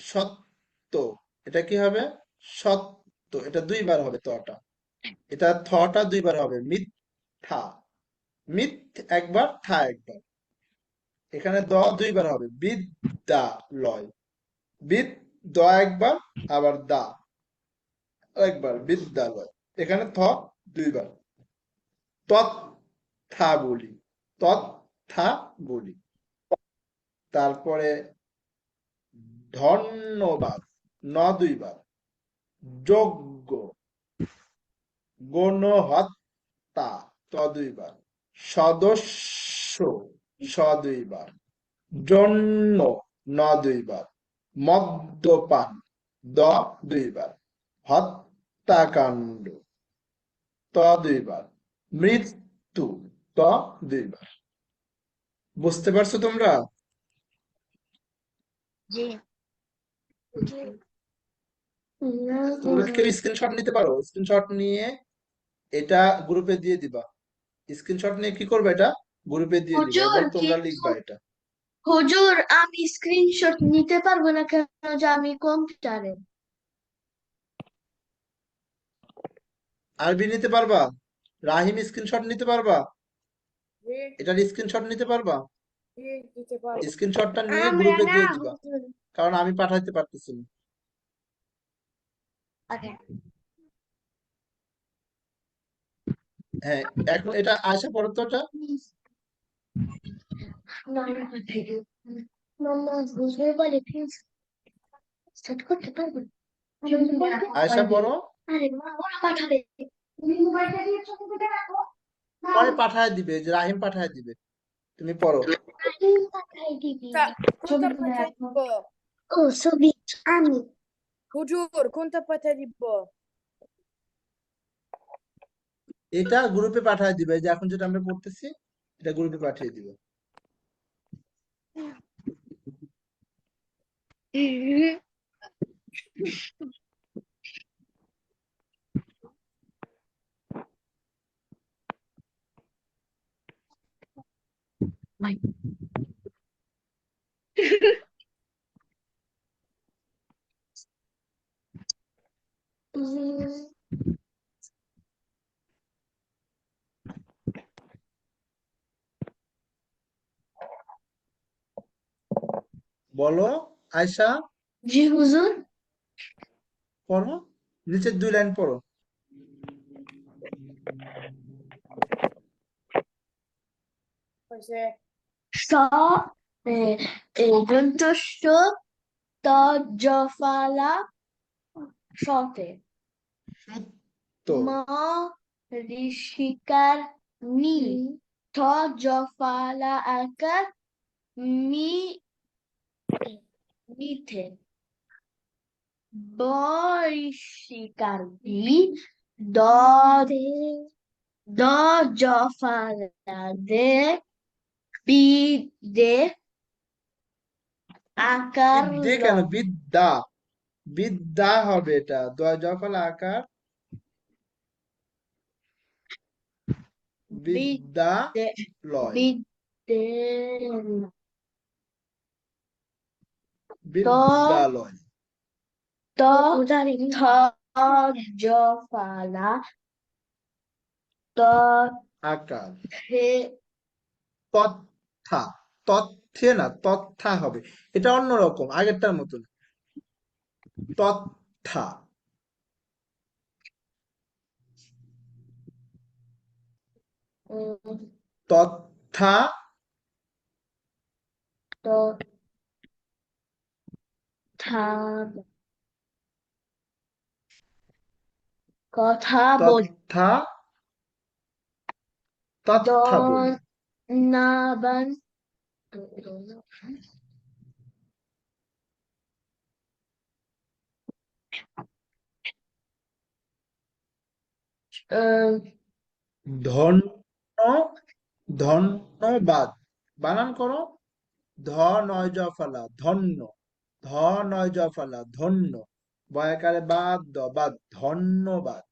সত্য, এটা কি হবে? সত্য, এটা দুইবার হবে তটা। এটা থটা দুইবার হবে। মিথ্যা, মিথ একবার, থা একবার। এখানে দ দুইবার হবে। বিদ্যালয়, বিদ দ একবার, আবার দা একবার, বিদ্যালয়। এখানে থ দুইবার। তথ্যা বলি, তথ্যা বলি। তারপরে ধন্যবাদ, ন দুইবার। যোগ্য, গণহত্যা, ত দুইবার। সদস্য, স দুইবার। জন্য, ন দুইবার। মদ্যপান, দ দুইবার। হত্যাকাণ্ড, ত দুইবার। মৃত্যু, ত দুইবার। বুঝতে পারছো তোমরা? জি। তোমরা কেউ স্ক্রিনশট নিতে পারো? স্ক্রিনশট নিয়ে এটা গ্রুপে দিয়ে দিবা। স্ক্রিনশট নিয়ে কি করবে? এটা গ্রুপে দিয়ে দিবা হুজুর এবং তোমরা কিন্তু লিখবা এটা। হুজুর আমি স্ক্রিনশট নিতে পারবো না কেন, যে আমি কম্পিউটারে। আরবি নিতে পারবা? রাহিম স্ক্রিনশট নিতে পারবা? এটার স্ক্রিনশট নিতে পারবা? স্ক্রিনশটটা নিয়ে আমরা গ্রুপে না দিয়ে দিবা, হুজুর। কারণ আমি পাঠাইতে পারতেছি না। আচ্ছা। হ্যাঁ, এখন এটা আয়সা পড়ো তো এটা। বুঝতে পারি প্লিজ স্টার্ট করতে পারবো? আয়সা পড়ো। আরে মা ওরা পাঠাবে। তুমি মোবাইলটা দিয়ে চোখে মুখে রাখো। পরে পাঠায় দিবে, যে রাহিম পাঠায় দিবে। তুমি পড়ো। আমি পাঠাই দিবি। ছবি কোনটা তুলে পাঠাই রাখো। দিব? ও ছবি আমি। হুজুর কোনটা পাঠাই দিব? এটা গ্রুপে পাঠায় দিবে, যে এখন যেটা আমরা পড়তেছি এটা গ্রুপে পাঠিয়ে দিবে। বলো আয়সা। জি হুজুর। পড়ো, নিচের 2 লাইন পড়ো। হইছে। স দন্তস্ব তজফালা সতে সত্য, ম ঋষিকার নি থ জফালা আকার মি মিথে ব ঋষিকার বি দ দ জফালা দে বি দে আকার বিদ্যে ল কেন? বিদ্যা, বিদ্যা হবে এটা। জফল আকার বিদ্যা বিদ্যে লয়, বিদ্যে তো বিদ্যালয়। ত থ জফালা ত আকার থে তথ্যা, তথ্যে না, তথ্যা হবে। এটা অন্যরকম, আগেরটার মতো না। তথ্যা, তথ্যা, ত থা কথা বলি তথ্যা, তথ্যা বলি। দনাবান ধন্য, ধন্যবাদ। বানান করো। ধ নয় জফলা ধন্য, ধ নয় জফলা ধন্য, বয়াকারে বাদ দ বাদ, ধন্যবাদ।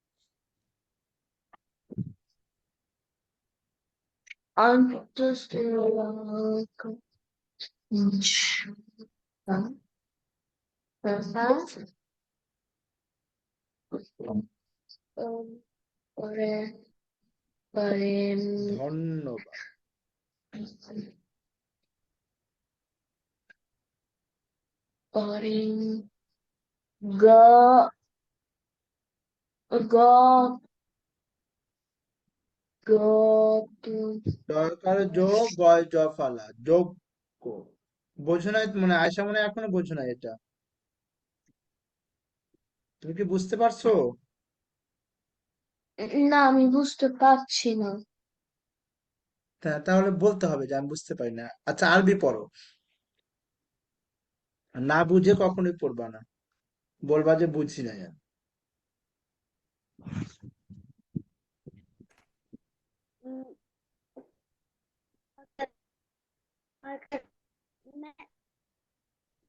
পরে পরে ধন্যবাদ। পরে গ গ গ দরকার যোগ গয় জফালা যোগ্য। বোঝো নাই মানে আয়সা মনে হয় এখনো বোঝো নাই এটা। তুমি কি বুঝতে পারছো? না, আমি বুঝতে পারছি না। তাহলে বলতে হবে যে আমি বুঝতে পারি না। আচ্ছা আরবি পড়ো। না বুঝে কখনোই পড়বা না, বলবা যে বুঝি নাই আমি।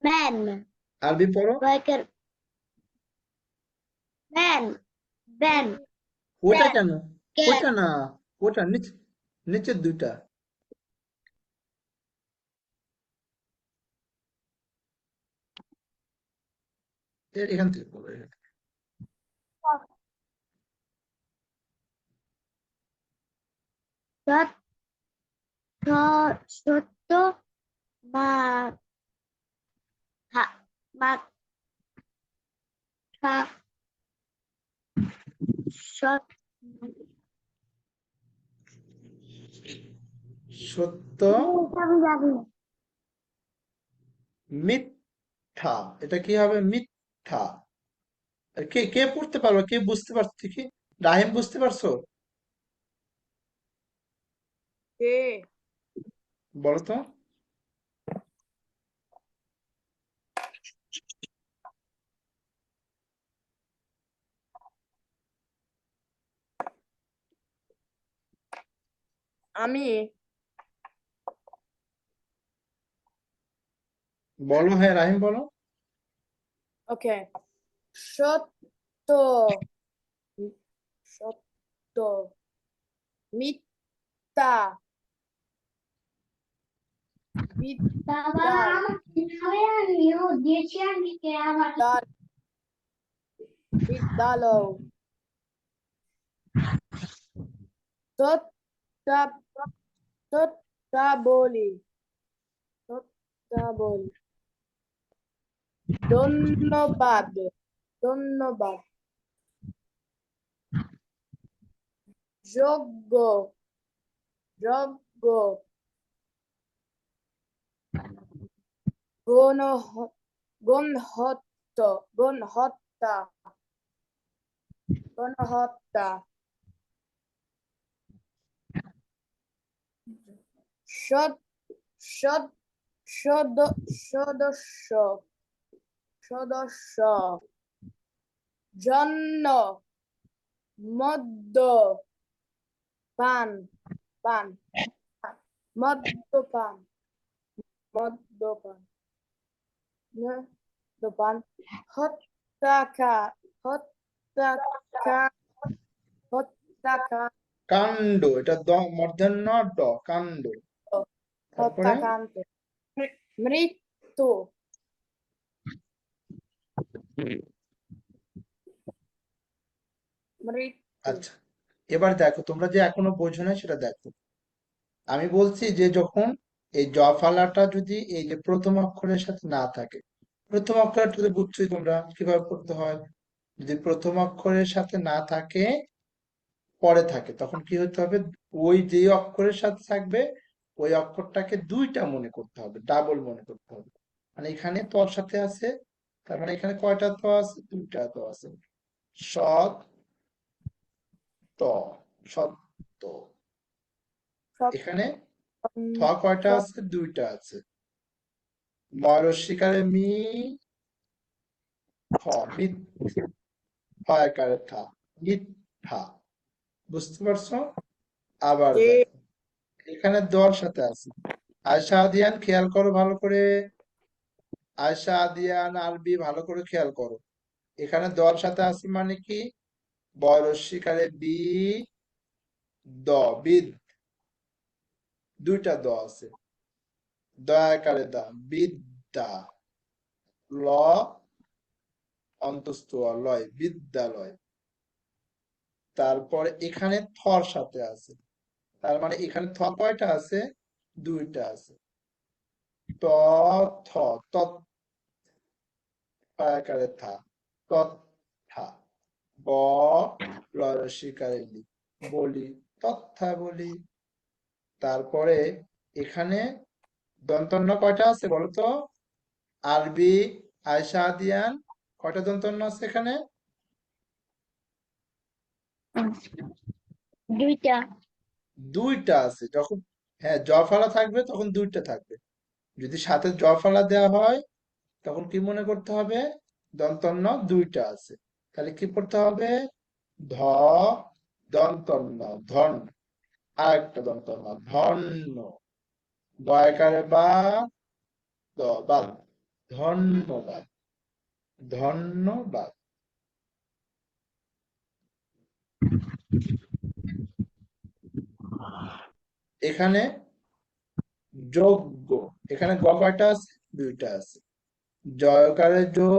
ম্যান আরবি পড়ো। লাইক ম্যান ব্যান ওটা কেন? ক্যাট ওটা না, ওটা নিচে, নিচের দুইটা। এখান থেকে পড়ো, এখান থেকে। সত্য মা মা সত্য সত্য আমি জানি না। মিথ্যা, এটা কি হবে? মিথ্যা। আর কে কে পড়তে পারলো, কে বুঝতে পারছো দেখি? রাহিম বুঝতে পারছো? কে? বলো তো। আমি। বলো, হ্যাঁ রাহিম বলো। ওকে। সত্য সত্য মিথ্যা বাবা বিদ্যাল আমাকে খাবে আমিও দিয়েছি আমি কে আমার দাল বিদ্যালয় সত্যা সত্যা বলি ধন্যবাদ ধন্যবাদ যোগ্য যোগ্য গণহ- গণহত্যা গণহত্যা সদ সদ সদস্য সদস্য জন্য মদ্য পান পান মদ্যপান মদ্যপান মদ্যপান হত্যাকার হত্যাকার হত্যাকাণ্ড কাণ্ড, এটা মূর্ধন্য ড, কাণ্ড। তারপরে হত্যাকাণ্ড মৃত্যু মৃত্যু আচ্ছা, এবার দেখো তোমরা যে এখনো বোঝো না সেটা দেখো। আমি বলছি যে যখন এই জফালাটা যদি এই যে প্রথম অক্ষরের সাথে না থাকে, প্রথম অক্ষরটা তো বুঝছোই তোমরা কিভাবে পড়তে হয়। যদি প্রথম অক্ষরের সাথে না থাকে, পরে থাকে, তখন কি হতে হবে? ওই যে অক্ষরের সাথে থাকবে ওই অক্ষরটাকে দুইটা মনে করতে হবে, ডাবল মনে করতে হবে। মানে এখানে তর সাথে আছে, তার মানে এখানে কয়টা ত আছে? দুইটা ত আছে। সৎ ত, সত্য। এখানে থ কয়টা আছে? দুইটা আছে। ময়ূরস্বীকারে মি, খ, মিথ্যাকারে থা, মিথ্যা। বুঝতে পারছো? আবার দেখো, এখানে দর সাথে আছে। আয়শা আদিয়ান খেয়াল করো ভালো করে। আয়শা আদিয়ান আরবি ভালো করে খেয়াল করো। এখানে দর সাথে আছে মানে কি? বয়রস্বীকারে বি, দ, বিদ। দুইটা দ আছে। দয়াকারে দা, বিদ্যা। ল, অন্তস্থ অ, লয়, বিদ্যালয়। তারপরে এখানে থর সাথে আছে, তার মানে এখানে থ কয়টা আছে? দুইটা আছে। ত, থ, তৎ, আকারে থা, তথা। ব, লয় রস্যইকারে লি, বলি, তথা বলি। তারপরে এখানে দন্তন্য কয়টা আছে বলতো? আরবি, আয়শা, আদিয়ান, কয়টা দন্তন্য আছে এখানে? দুইটা। দুইটা আছে। যখন হ্যাঁ জফলা থাকবে তখন দুইটা থাকবে। যদি সাথে জফলা দেওয়া হয় তখন কি মনে করতে হবে? দন্তন্য দুইটা আছে। তাহলে কি পড়তে হবে? ধ, দন্তন্য, ধন। আর একটা দন্তন্য, ধন্য। বয়কারে বা, দ, বাদ, ধন্যবাদ, ধন্যবাদ। এখানে যোগ্য, এখানে গ কয়টা আছে? দুইটা আছে। জয়কারে যো,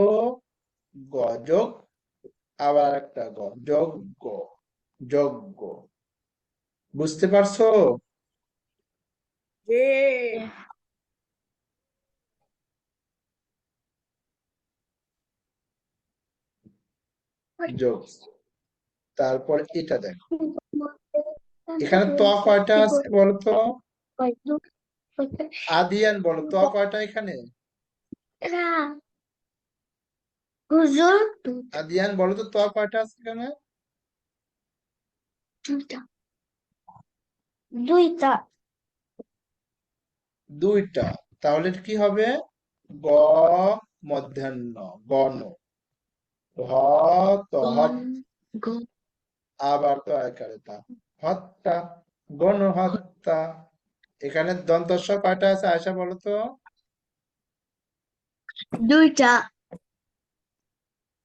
গ, যোগ, আবার একটা গ, যোগ্য, যোগ্য। বুঝতে পারছো? জি। যোগ। তারপর এটা দেখো, এখানে ত কয়টা আছে বলতো? আদিয়ান বলো, ত কয়টা এখানে? হুজুর, আদিয়ান বলো তো, ত কয়টা আছে এখানে? দুইটা। দুইটা। দুইটা। তাহলে কি হবে? গ, মধ্যাহ্ন, গণ। হ, ত, হত, আবার তো আকারে তা, হত্যা, গণহত্যা। এখানে দন্তস্ব কয়টা আছে আয়শা বলো তো? দুইটা।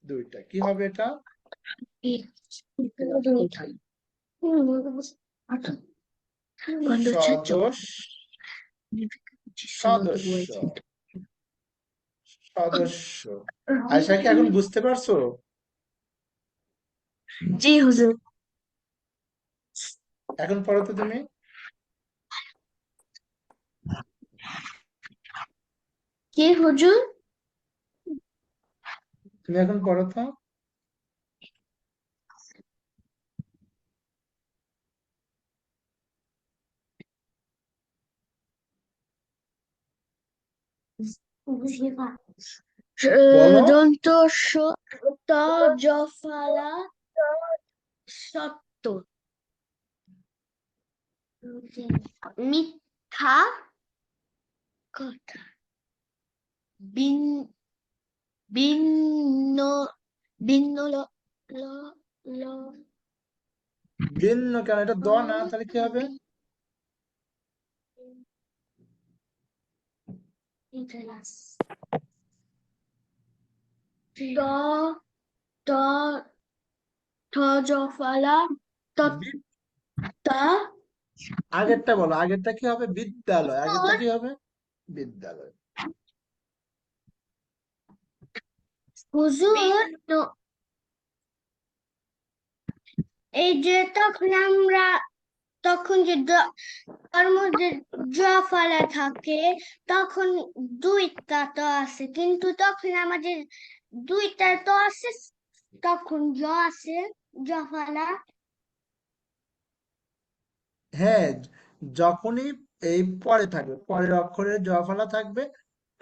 দুইটা। কি হবে এটা? দুইটা। সদস্য, সদস্য, সদস্য। আয়শা কি এখন বুঝতে পারছো? জি হুজুর। এখন পড়ো তো তুমি। কি হুজুর? তুমি এখন পড়ো তো। বলো। দন্ত স, ত, জফলা, সত্য, মিথ্যা কথা, বিন, ভিন্ন, ভিন্ন, ল, ল, ভিন্ন কেন? এটা দ না, ল, তাহলে কি হবে? ত, ত, থ, জফলা, বি- তত্তা। আগেরটা বলো, আগেরটা কি হবে? বিদ্যালয়। আগেরটা কি হবে? বিদ্যালয়। হুজুর, তো এই যে তখন আমরা, তখন যে তার মধ্যে জ ফলা থাকে, তখন দুইটা তো আছে, কিন্তু তখন আমাদের দুইটা তো আছে, তখন জ আছে, জ ফলা। হ্যাঁ, যখনই এই পরে থাকবে, পরের অক্ষরে জফলা থাকবে,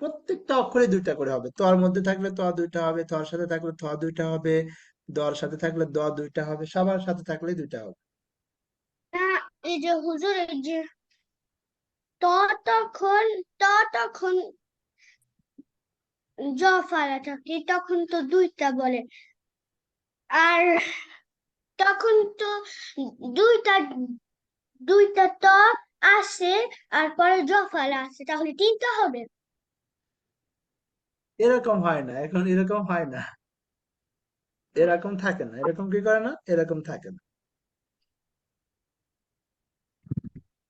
প্রত্যেকটা অক্ষরে দুইটা করে হবে। তর মধ্যে থাকলে ত দুইটা হবে, থর সাথে থাকলে থ দুইটা হবে, দর সাথে থাকলে দ দুইটা হবে, সবার সাথে থাকলে দুইটা হবে। না, এই যে হুজুর, এই যে ত, তখন ত, তখন জ ফলা থাকে, তখন তো দুইটা বলে। আর তখন তো দুইটা, দুইটা ত আছে, আর পরে জ ফলা আছে, তাহলে তিনটা হবে। এরকম হয় না, এখন এরকম হয় না, এরকম থাকে না। এরকম কি করে না? এরকম থাকে না।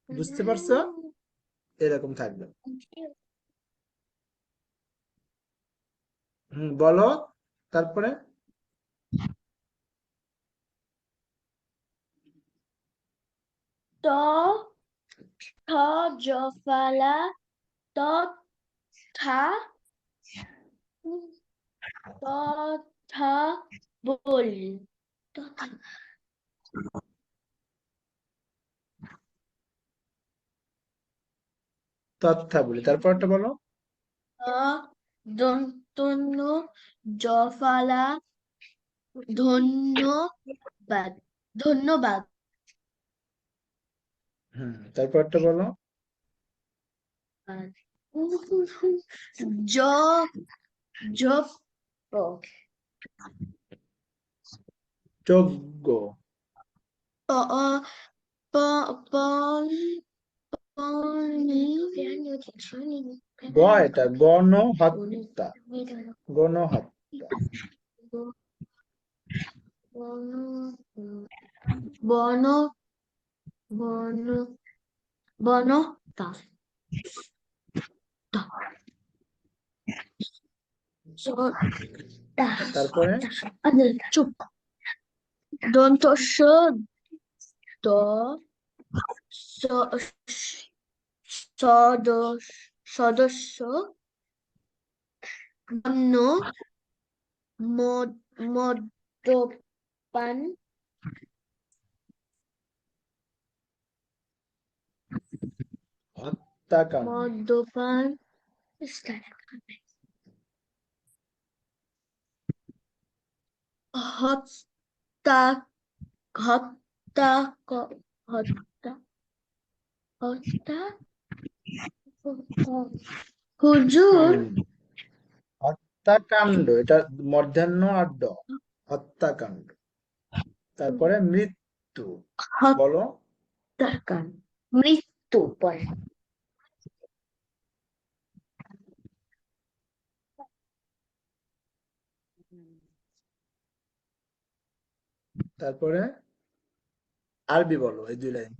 বুঝতে পারছো? এরকম থাকবে। বলো। তারপরে ত ঠ জ ফলা ত থা ত থা বলি তথ্যাবলী, তারপরটা বলো। দন্তন্য জ ফলা ধন্যবাদ ধন্যবাদ তারপরটা বলো। জ জ যোগ্য। প প পন গ এটা গণহত্যা, গণহত্যা। বন বন বনতা তারপরে চুপ দন্তস্ব দ সদস্য বন্য মদ্যপান হত্যাকাণ্ড, মদ্যপান হত্যা হত্যা হত্যা হত্যা হুজুর হত্যাকাণ্ড এটা মধ্যাহ্ন আর ড, হত্যাকাণ্ড। তারপরে মৃত্যু বলো। হত্যাকাণ্ড মৃত্যু পরে তারপরে আরবি বলো এই 2 লাইন।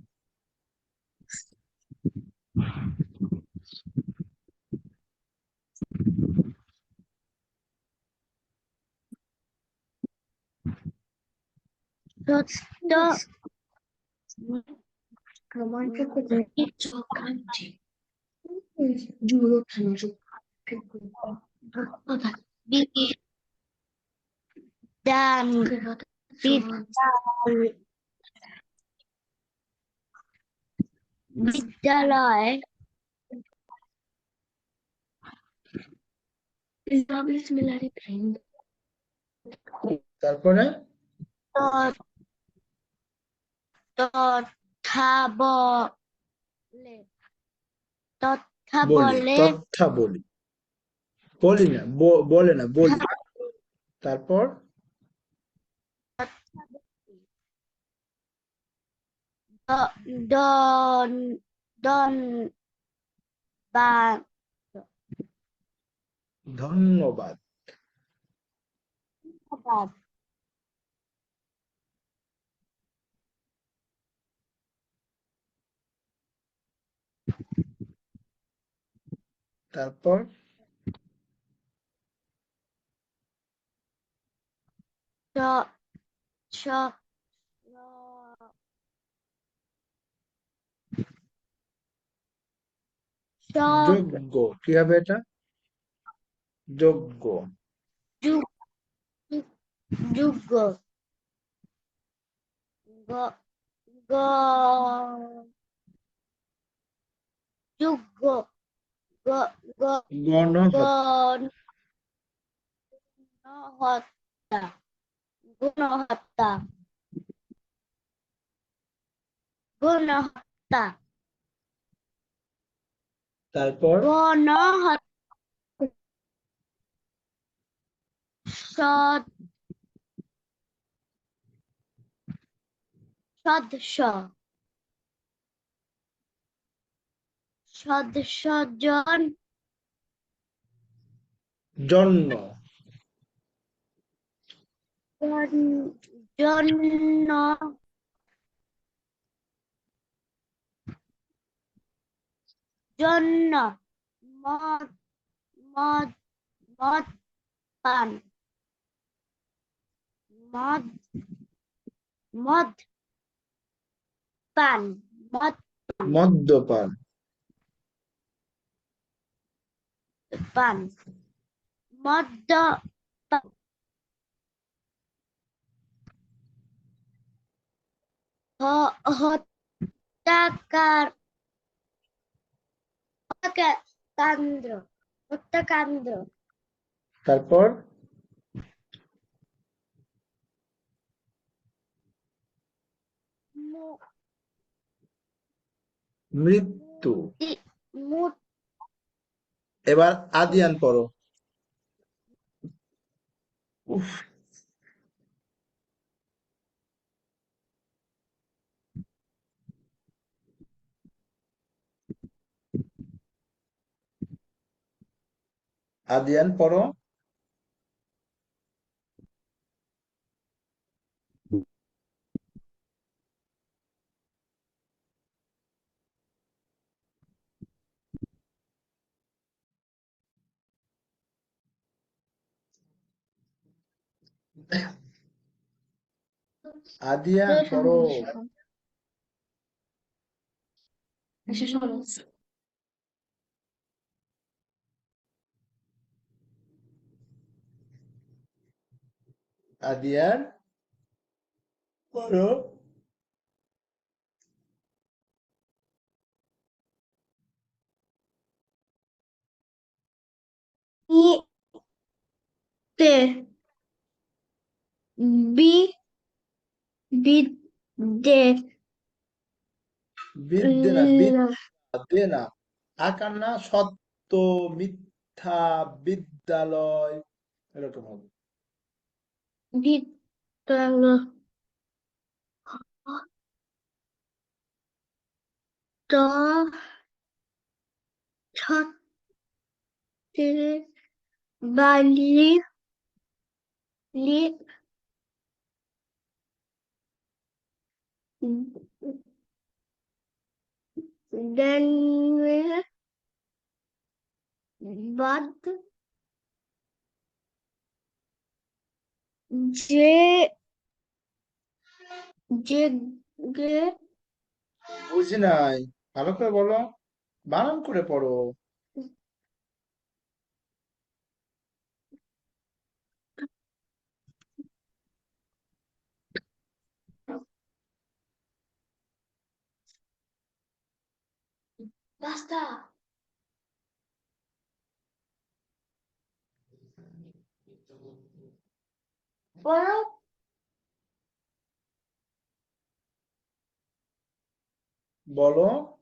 বিদ্যালয় তারপরে তথা বলে তথা বলি, বলে তথ্যা বলি, বলি না বলে না বলি। তারপর দন দন বা ধন্যবাদ। তারপর স স যোগ্য, কি হবে এটা? যোগ্য। যোগ্য গ গ যোগ্য গ গ গণহত্যা, গণহত্যা গণহত্যা গণহত্যা তারপর গণহত্যা সদস্য সদস্যজন জন্য, জন্য জন্য মদ মদ মদ পান মদ মদ পান মদ মদ্যপান। পান মদ্য হত্যাকার কান্দ্র হত্যাকাণ্ড তারপর মু- মৃত্যু। মু- এবার আদিয়ান পড়ো। উফ, আদিয়ান পড়ো। আদিয়ান পড়ো। আদিয়ান পড়ো। তে বি বিদ্যে বিদ্যে না, বিদ্যে না, আকার না, সত্য, মিথ্যা, বিদ্যালয়, এরকম হবে। বিদ্যালয় তো ছত্রে বালি লি দেনে বাদ যে জেগে বুঝি নাই, ভালো করে বলো, বানান করে পড়ো। বাস্তা বলো বলো।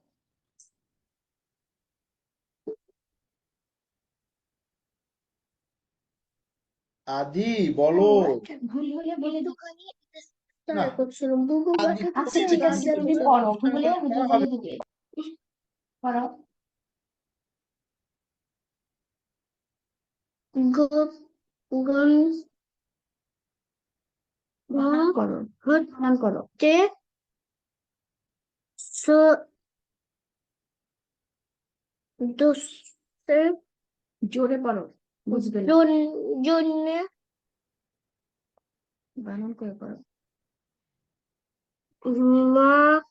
আদি বলো। ভুল হলে বলে দোকানে না, করছিলাম বুবু আদি পাঠাচ্ছে ঠিক আছে তুমি পড়ো ভুল হলেও বুঝে বলে দিবে পড়ো গো গন বানান করো বানান করো হতে সো দোষে জোরে পড়ো বুঝবে না জন্য বানান করে পড়ো মা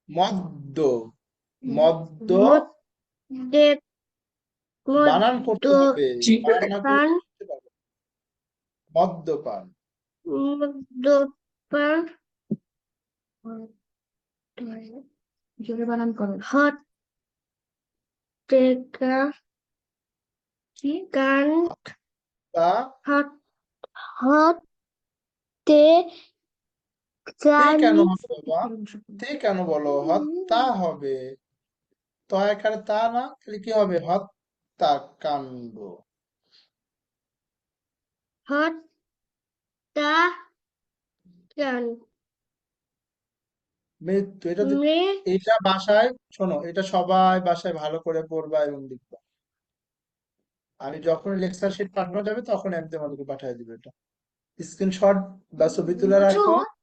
মদ্য, মদ্য, দে বানান করতে হবে, বানান না করলে মদ্যপান বুঝতে পারবে না। মদ্যপান। মদ্যপান জোরে বানান করো হত্যা কি গান তা হতে তে গান কেন হবে বাবা? তে কেন বলো? হত্যা হবে। ত এখানে তা না, তাহলে কি হবে? হত্যাকাণ্ড। হত্যা গান মৃত্যু। এটা বাসায় শোনো, এটা সবাই বাসায় ভালো করে পড়বা এবং লিখবা। আমি যখন লেকচার শিট পাঠানো যাবে তখন আমি তোমাদেরকে পাঠিয়ে দিব এটা। স্ক্রিনশট বা ছবি তুলে রাখো।